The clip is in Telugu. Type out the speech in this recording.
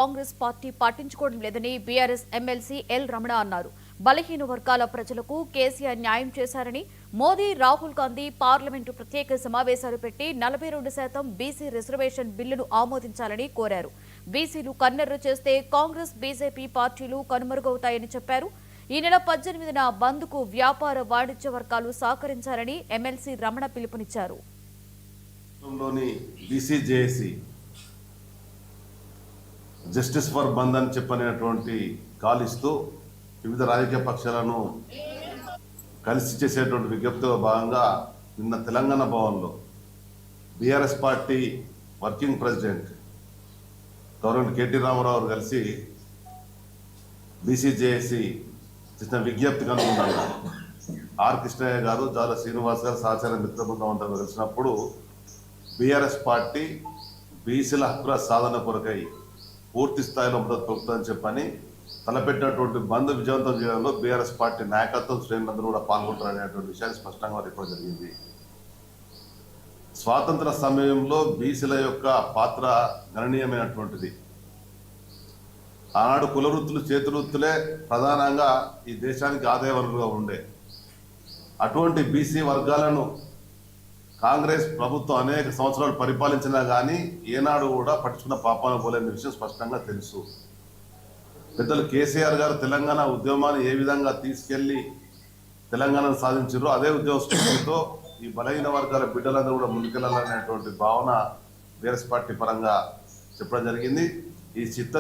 కాంగ్రెస్ పార్టీ పట్టించుకోవడం లేదని బీఆర్ఎస్ ఎమ్మెల్సీ ఎల్ రమణ అన్నారు. బలహీన వర్గాల ప్రజలకు కేసీఆర్ న్యాయం చేశారని, మోదీ రాహుల్ గాంధీ పార్లమెంటు ప్రత్యేక సమావేశాలు పెట్టి 42% బీసీ రిజర్వేషన్ బిల్లును ఆమోదించాలని కోరారు. బీసీలు కన్నెర్ర చేస్తే కాంగ్రెస్ బీజేపీ పార్టీలు కనుమరుగవుతాయని చెప్పారు. ఈ నెల 18న బంద్కు వ్యాపార వాణిజ్య వర్గాలు సహకరించాలని ఎమ్మెల్సీ రమణ పిలుపునిచ్చారు. జస్టిస్ ఫర్ బంద్ అని చెప్పనేటువంటి కాల్ ఇస్తూ వివిధ రాజకీయ పక్షాలను కలిసి చేసేటువంటి విజ్ఞప్తిలో భాగంగా నిన్న తెలంగాణ భవన్లో BRS party working president government KT Rama Rao కలిసి బీసీజేఏసీ చేసిన విజ్ఞప్తికి అనుగుణంగా ఆర్ కృష్ణయ్య గారు, జాల శ్రీనివాస్ గారు, సహచార మిత్ర బృందం అంతా కలిసినప్పుడు బీఆర్ఎస్ పార్టీ బీసీల హక్కుల సాధన కొరకై పూర్తి స్థాయిలో మద్దతు పలుకుతుందని చెప్పని తలపెట్టినటువంటి బంద్ విజయవంతం చేయడంలో బీఆర్ఎస్ పార్టీ నాయకత్వం శ్రేణులందరూ కూడా పాల్గొంటారనేటువంటి విషయాన్ని స్పష్టంగా చెప్పడం జరిగింది. స్వాతంత్ర సమయంలో బీసీల యొక్క పాత్ర గణనీయమైనటువంటిది. ఆనాడు కులవృత్తులు, చేతివృత్తులే ప్రధానంగా ఈ దేశానికి ఆదాయ వనరులుగా ఉండే అటువంటి బీసీ వర్గాలను కాంగ్రెస్ ప్రభుత్వం అనేక సంవత్సరాలు పరిపాలించినా కానీ ఏనాడు కూడా పట్టించుకున్న పాపాన పోలేని విషయం స్పష్టంగా తెలుసు. పెద్దలు కేసీఆర్ గారు తెలంగాణ ఉద్యమాన్ని ఏ విధంగా తీసుకెళ్లి తెలంగాణను సాధించారో అదే ఉద్యమ స్ఫూర్తితో ఈ బలహీన వర్గాల బిడ్డలందరూ కూడా ముందుకెళ్లాలనేటువంటి భావన బీఆర్ఎస్ పార్టీ పరంగా చెప్పడం జరిగింది. ఈ చిత్త